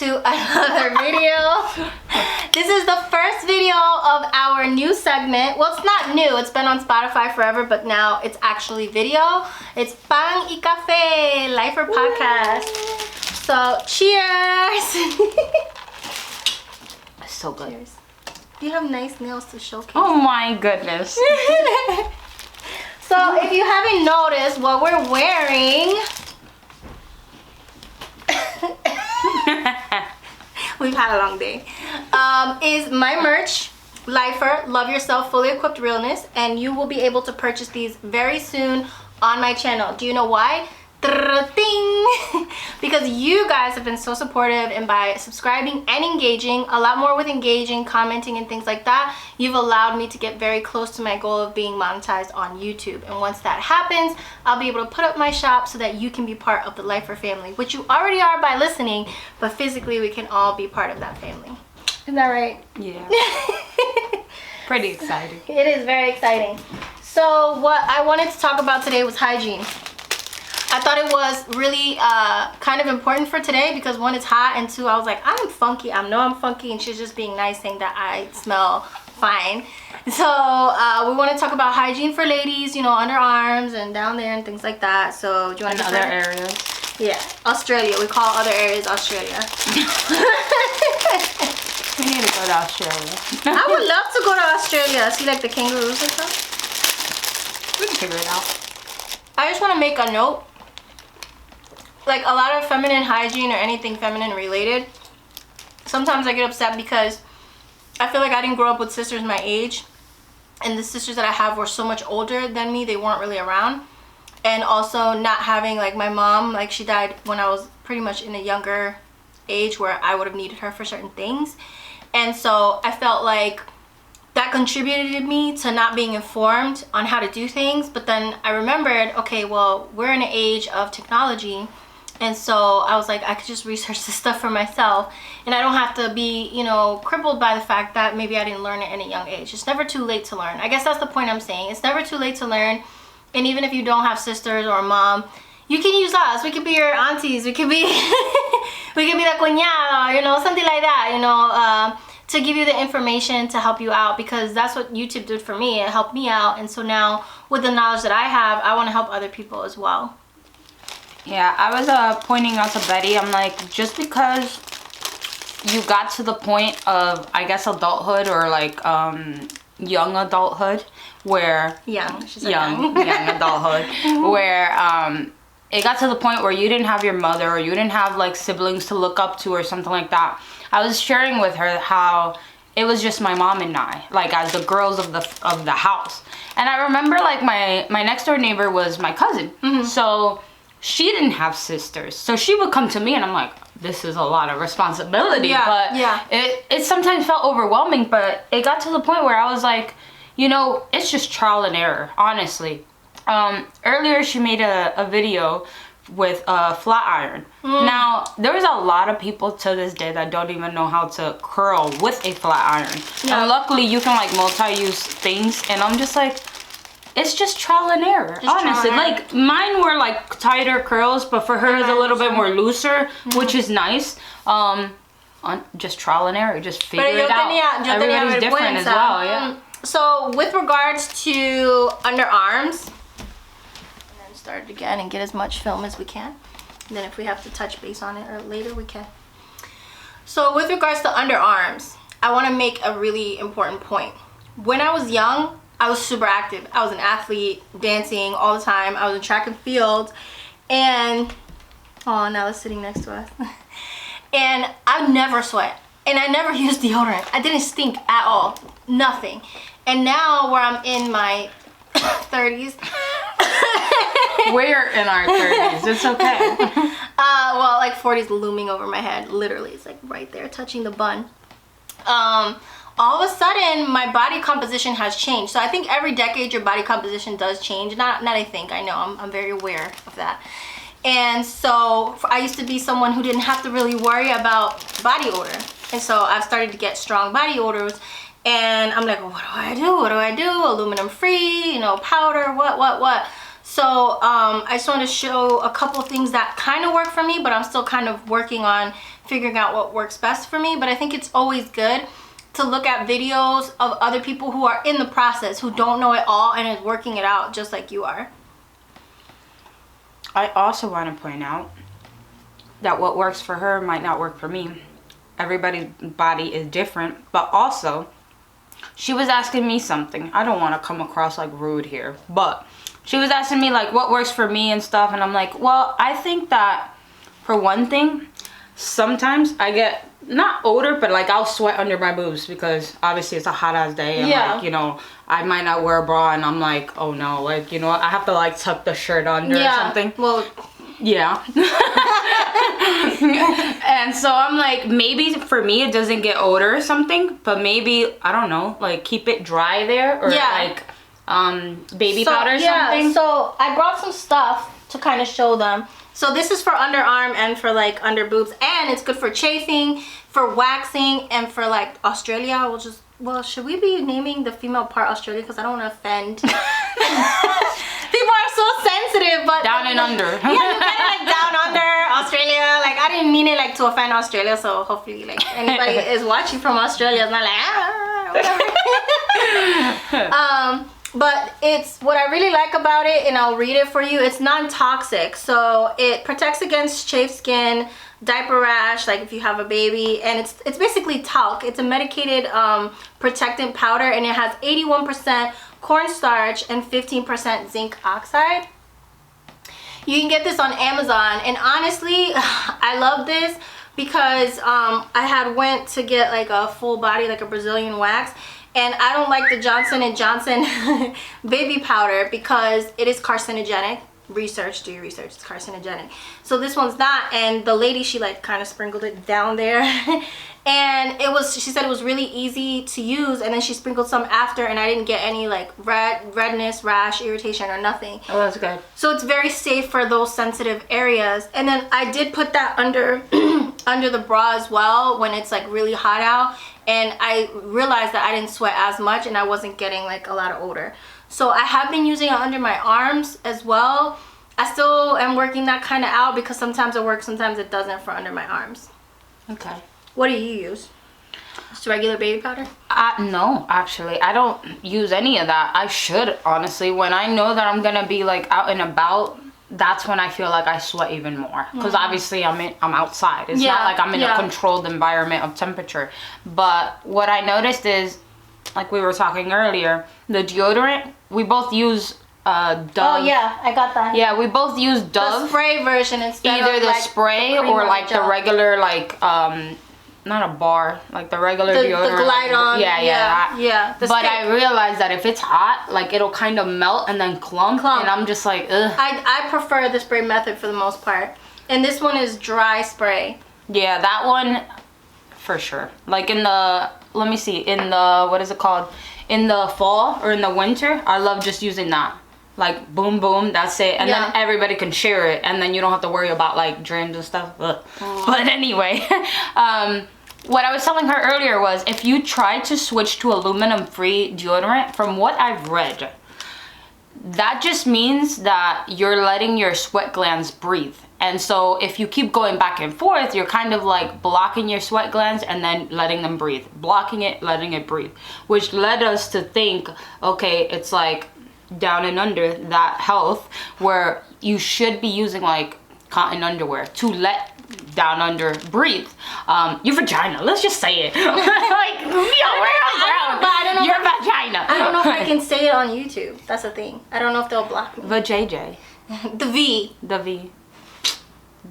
to another video. This is the first video of our new segment. Well, it's not new, it's been on Spotify forever, but now it's actually video. It's Pan y Café, LYFER podcast. So, cheers! It's so good. Cheers. You have nice nails to showcase. Oh my goodness. So, if you haven't noticed what we're wearing, we've had a long day, is my merch, LYFER, Love Yourself, Fully Equipped Realness, and you will be able to purchase these very soon on my channel. Do you know why? Ding! Because you guys have been so supportive, and by subscribing and engaging, a lot more with engaging, commenting, and things like that, you've allowed me to get very close to my goal of being monetized on YouTube. And once that happens, I'll be able to put up my shop so that you can be part of the LYFER family, which you already are by listening, but physically we can all be part of that family. Isn't that right? Yeah. Pretty exciting. It is very exciting. So what I wanted to talk about today was hygiene. I thought it was really kind of important for today because one, it's hot, and two, I was like, I'm funky. I know I'm funky, and she's just being nice, saying that I smell fine. So we want to talk about hygiene for ladies, you know, underarms and down there and things like that. So do you want to other areas? Yeah, Australia. We call other areas Australia. We need to go to Australia. I would love to go to Australia. See like the kangaroos and stuff. We can figure it out. I just want to make a note. Like a lot of feminine hygiene or anything feminine related, sometimes I get upset because I feel like I didn't grow up with sisters my age, and the sisters that I have were so much older than me. They weren't really around. And also not having, like, my mom, like, she died when I was pretty much in a younger age where I would have needed her for certain things. And so I felt like that contributed me to not being informed on how to do things. But then I remembered, okay, well, we're in an age of technology, and so I was like, I could just research this stuff for myself, and I don't have to be, you know, crippled by the fact that maybe I didn't learn it at a young age. It's never too late to learn. I guess that's the point I'm saying. It's never too late to learn. And even if you don't have sisters or a mom, you can use us. We could be your aunties. We could be we could be the cuñada, you know, something like that, you know, to give you the information to help you out, because that's what YouTube did for me. It helped me out, and so now with the knowledge that I have, I want to help other people as well. Yeah, I was pointing out to Betty, I'm like, just because you got to the point of, I guess, adulthood or like young adulthood, where She's young adulthood, where it got to the point where you didn't have your mother or you didn't have like siblings to look up to or something like that. I was sharing with her how it was just my mom and I, like, as the girls of the house. And I remember, like, my next door neighbor was my cousin. Mm-hmm. So she didn't have sisters, so she would come to me, and I'm like, this is a lot of responsibility. It sometimes felt overwhelming, but it got to the point where I was like, you know, it's just trial and error, honestly. Earlier she made a video with a flat iron. Now, there's a lot of people to this day that don't even know how to curl with a flat iron. And luckily you can like multi-use things, and I'm just like, it's just trial and error, honestly. Like, mine were like tighter curls, but for her it's a little bit more looser, which is nice. Just trial and error, just figure it out. Everybody's different as well, yeah. So with regards to underarms, and then start it again and get as much film as we can. And then if we have to touch base on it or later, we can. So with regards to underarms, I want to make a really important point. When I was young, I was super active. I was an athlete, dancing all the time. I was in track and field, and oh, now it's sitting next to us. And I never sweat, and I never used deodorant. I didn't stink at all, nothing. And now, where I'm in my 30s, we're in our 30s. It's okay. well, like 40's looming over my head. Literally, it's like right there, touching the bun. All of a sudden my body composition has changed. So I think every decade your body composition does change. Not I think, I know, I'm very aware of that. And so I used to be someone who didn't have to really worry about body odor, and so I've started to get strong body odors, and I'm like, well, what do I do? Aluminum free, you know, powder, what? So I just want to show a couple things that kind of work for me, but I'm still kind of working on figuring out what works best for me. But I think it's always good to look at videos of other people who are in the process, who don't know it all and is working it out just like you are. I also want to point out that what works for her might not work for me. Everybody's body is different, but also she was asking me something. I don't want to come across like rude here, but she was asking me like what works for me and stuff, and I'm like, well, I think that for one thing, sometimes I get not odor, but like I'll sweat under my boobs because obviously it's a hot ass day, and like, you know, I might not wear a bra and I'm like, oh no, like, you know, I have to like tuck the shirt under or something. Well, yeah. And so I'm like, maybe for me it doesn't get odor or something, but maybe, I don't know, like keep it dry there, or like baby powder or something. So I brought some stuff to kind of show them. So this is for underarm and for like under boobs, and it's good for chafing, for waxing, and for like Australia. Well, should we be naming the female part Australia? Because I don't want to offend. People are so sensitive, but down and under. Yeah, you kind of like down under Australia. Like I didn't mean it like to offend Australia, so hopefully like anybody is watching from Australia is not like whatever. But it's what I really like about it, and I'll read it for you. It's non-toxic, so it protects against chafed skin, diaper rash, like if you have a baby, and it's basically talc. It's a medicated protectant powder, and it has 81% cornstarch and 15% zinc oxide. You can get this on Amazon, and honestly, I love this because I had went to get like a full body, like a Brazilian wax. And I don't like the Johnson & Johnson baby powder because it is carcinogenic. Do your research, it's carcinogenic. So this one's not, and the lady, she like kind of sprinkled it down there. And she said it was really easy to use, and then she sprinkled some after, and I didn't get any like redness, rash, irritation, or nothing. Oh, that's good. So it's very safe for those sensitive areas. And then I did put that under under the bra as well when it's like really hot out, and I realized that I didn't sweat as much and I wasn't getting like a lot of odor. So I have been using it under my arms as well. I still am working that kind of out because sometimes it works, sometimes it doesn't for under my arms. Okay. What do you use? Just regular baby powder? No, actually, I don't use any of that. I should, honestly. When I know that I'm gonna be like out and about, that's when I feel like I sweat even more. Because obviously I'm outside. It's not like I'm in a controlled environment of temperature. But what I noticed is, like we were talking earlier, the deodorant, we both use Dove. Oh yeah, I got that. Yeah, we both use Dove. The spray version instead either of the like spray the or like gel. the regular like not a bar, like the regular deodorant. The glide on. Yeah. But I realized that if it's hot, like it'll kind of melt and then clump. And I'm just like, ugh. I prefer the spray method for the most part. And this one is dry spray. Yeah, that one for sure. Like in the, let me see, in the, what is it called? In the fall or in the winter, I love just using that. Like boom boom, that's it, and then everybody can share it, and then you don't have to worry about like germs and stuff. But anyway, what I was telling her earlier was, if you try to switch to aluminum free deodorant, from what I've read, that just means that you're letting your sweat glands breathe. And so if you keep going back and forth, you're kind of like blocking your sweat glands and then letting them breathe, blocking it, letting it breathe, which led us to think, okay, it's like down and under that health, where you should be using like cotton underwear to let down under breathe. Your vagina, let's just say it. Like, your vagina. I don't know if I can say it on YouTube. That's the thing. I don't know if they'll block me. Vajayjay. The V. The V.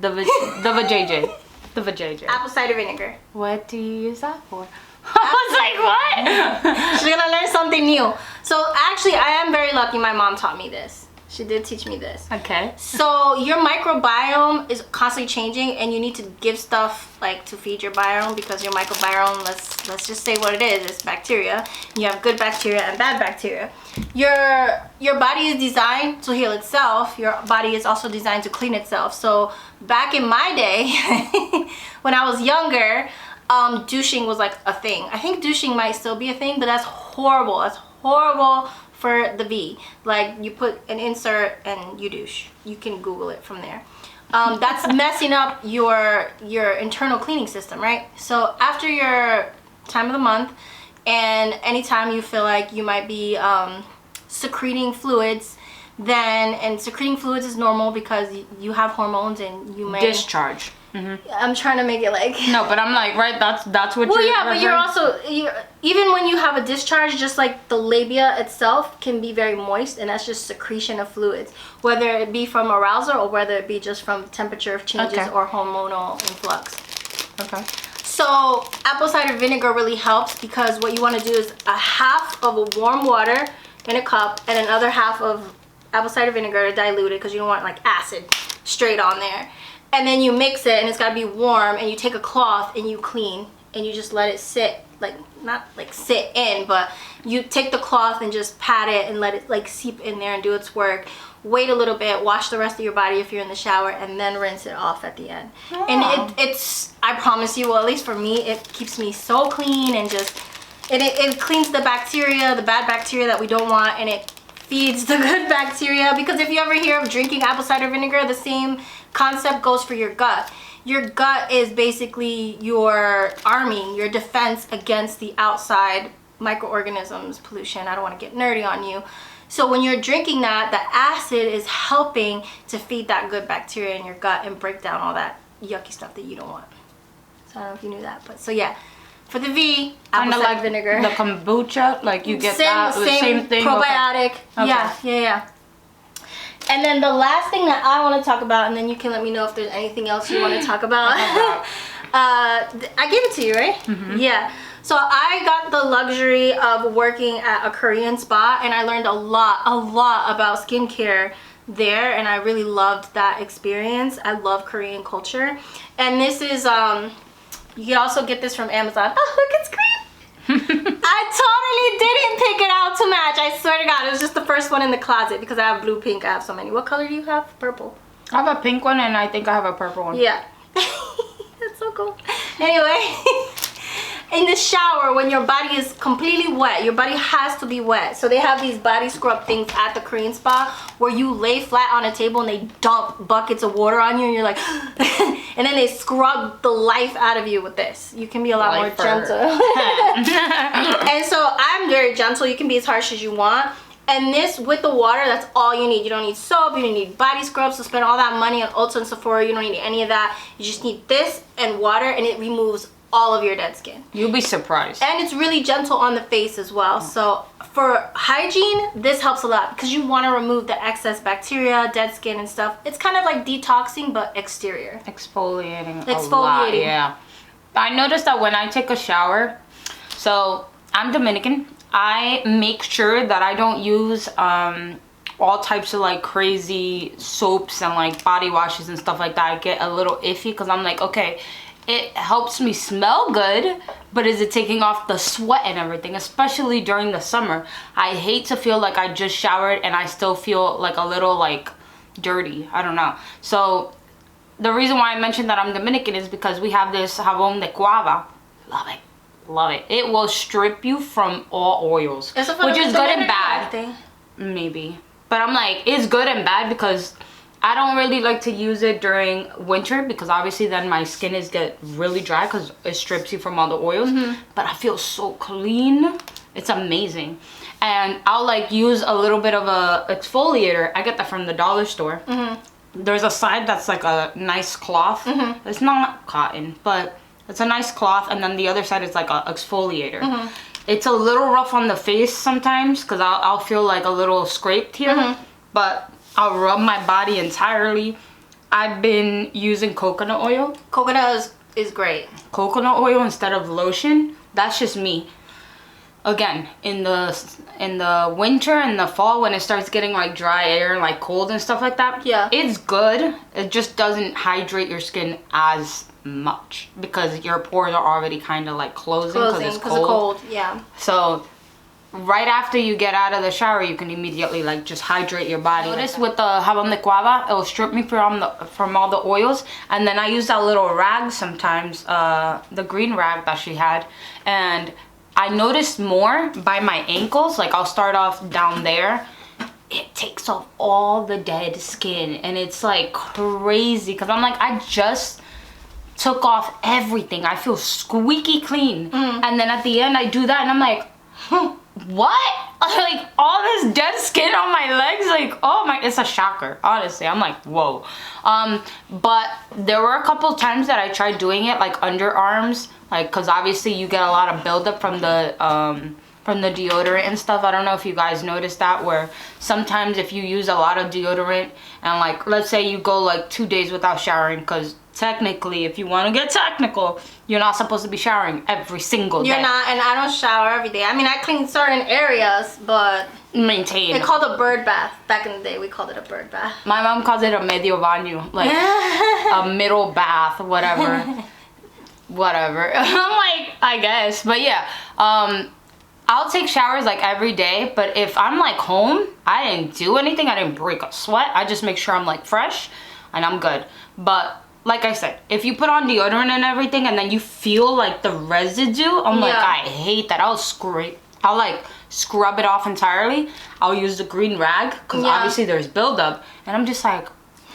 The vajayjay. The vajayjay. Apple cider vinegar. What do you use that for? I was like, what? She's gonna learn something new. So actually, I am very lucky. My mom taught me this. She did teach me this. Okay. So your microbiome is constantly changing, and you need to give stuff like to feed your biome, because your microbiome, let's just say what it is. It's bacteria. You have good bacteria and bad bacteria. Your body is designed to heal itself. Your body is also designed to clean itself. So back in my day, when I was younger, douching was like a thing. I think douching might still be a thing, but that's horrible. That's horrible for the V. Like, you put an insert and you douche. You can Google it from there. that's messing up your internal cleaning system, right? So after your time of the month, and anytime you feel like you might be secreting fluids, and secreting fluids is normal because you have hormones and you may discharge. I'm trying to make it like no, but I'm like, right, that's what well, you're yeah, but you're also even when you have a discharge, just like the labia itself can be very moist, and that's just secretion of fluids, whether it be from arousal or whether it be just from temperature changes or hormonal influx. Okay. So apple cider vinegar really helps because what you want to do is a half of a warm water in a cup and another half of apple cider vinegar diluted, because you don't want like acid straight on there. And then you mix it, and it's got to be warm, and you take a cloth and you clean, and you just let it sit, like not like sit in, but you take the cloth and just pat it and let it like seep in there and do its work. Wait a little bit, wash the rest of your body if you're in the shower, and then rinse it off at the end. And it's I promise you, well, at least for me, it keeps me so clean, and just it cleans the bacteria, the bad bacteria that we don't want, and it feeds the good bacteria. Because if you ever hear of drinking apple cider vinegar, the same concept goes for your gut. Your gut is basically your army, your defense against the outside microorganisms, pollution. I don't want to get nerdy on you. So when you're drinking that, the acid is helping to feed that good bacteria in your gut and break down all that yucky stuff that you don't want. So I don't know if you knew that, but so yeah. For the V, apple cider vinegar. The kombucha, like you get that, the same thing. Probiotic. Okay. Yeah. And then the last thing that I want to talk about, and then you can let me know if there's anything else you want to talk about. I gave it to you, right? Mm-hmm. Yeah. So I got the luxury of working at a Korean spa, and I learned a lot about skincare there, and I really loved that experience. I love Korean culture. And this is you can also get this from Amazon. Oh, look, it's green. I totally didn't pick it out to match. I swear to God, it was just the first one in the closet because I have blue, pink. I have so many. What color do you have? Purple. I have a pink one, and I think I have a purple one. Yeah. That's so cool. Anyway, in the shower, when your body is completely wet, your body has to be wet. So they have these body scrub things at the Korean spa where you lay flat on a table and they dump buckets of water on you, and you're like, and then they scrub the life out of you with this. You can be a lot more gentle. And so I'm very gentle. You can be as harsh as you want. And this, with the water, that's all you need. You don't need soap, you don't need body scrubs to spend all that money on Ulta and Sephora. You don't need any of that. You just need this and water, and it removes all of your dead skin. You'll be surprised. And it's really gentle on the face as well. So for hygiene, this helps a lot because you want to remove the excess bacteria, dead skin and stuff. It's kind of like detoxing, but exterior. Exfoliating a lot, yeah. I noticed that when I take a shower, so I'm Dominican, I make sure that I don't use all types of like crazy soaps and like body washes and stuff like that. I get a little iffy because I'm like, okay, it helps me smell good, but is it taking off the sweat and everything, especially during the summer? I hate to feel like I just showered and I still feel like a little like dirty. I don't know. So the reason why I mentioned that I'm Dominican is because we have this jabón de guava. Love it. Love it. It will strip you from all oils, which is good and bad. Maybe. But I'm like, it's good and bad because I don't really like to use it during winter because obviously then my skin get really dry because it strips you from all the oils. But I feel so clean. It's amazing. And I'll like use a little bit of a exfoliator. I get that from the dollar store. There's a side that's like a nice cloth. It's not cotton, but it's a nice cloth, and then the other side is like an exfoliator. It's a little rough on the face sometimes because I'll feel like a little scraped here, but I'll rub my body entirely. I've been using coconut oil. Coconut is great. Coconut oil instead of lotion. That's just me. Again, in the winter and the fall when it starts getting like dry air and like cold and stuff like that, it's good. It just doesn't hydrate your skin as much because your pores are already kind of like closing because it's cold. So right after you get out of the shower, you can immediately like just hydrate your body. Notice with the jabón de guava, it will strip me from all the oils, and then I use that little rag sometimes, the green rag that she had, and I noticed more by my ankles. Like I'll start off down there. it takes off all the dead skin, and it's like crazy because I'm like, I just took off everything. I feel squeaky clean. And then at the end I do that and I'm like, what? Like all this dead skin on my legs, like, oh my, it's a shocker, honestly. I'm like, whoa. But there were a couple times that I tried doing it, like underarms, like, because obviously you get a lot of buildup from the deodorant and stuff. I don't know if you guys noticed that, where sometimes if you use a lot of deodorant and like, let's say you go like 2 days without showering, because technically, if you want to get technical, you're not supposed to be showering every single day. You're not, and I don't shower every day. I mean, I clean certain areas, but maintain. it's called a bird bath. Back in the day, we called it a bird bath. My mom calls it a medio baño, like a middle bath, whatever. Whatever. I'm like, I guess, but yeah. I'll take showers like every day, but if I'm like home, I didn't do anything, I didn't break a sweat, I just make sure I'm like fresh and I'm good. But like I said, if you put on deodorant and everything and then you feel like the residue, I'm like, I hate that. I'll like scrub it off entirely. I'll use the green rag because obviously there's buildup, and I'm just like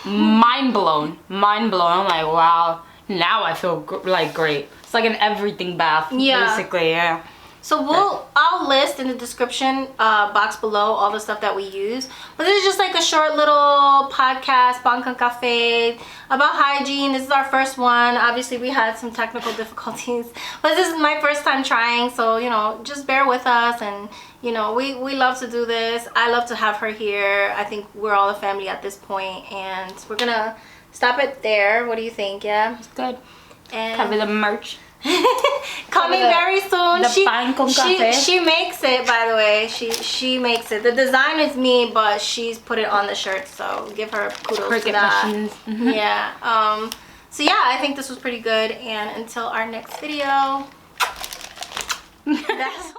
mind blown. I'm like, wow, now I feel like great. It's like an everything bath, basically. Yeah. So I'll list in the description box below all the stuff that we use. But this is just like a short little podcast, Pan con Café, about hygiene. This is our first one. Obviously, we had some technical difficulties. But this is my first time trying. So, you know, just bear with us. And, you know, we love to do this. I love to have her here. I think we're all a family at this point. And we're going to stop it there. What do you think? Yeah? It's good. And cover the merch. Coming very soon. The she makes it, by the way. She makes it. The design is me, but she's put it on the shirt, so give her kudos to that. Yeah. So yeah, I think this was pretty good, and until our next video, that's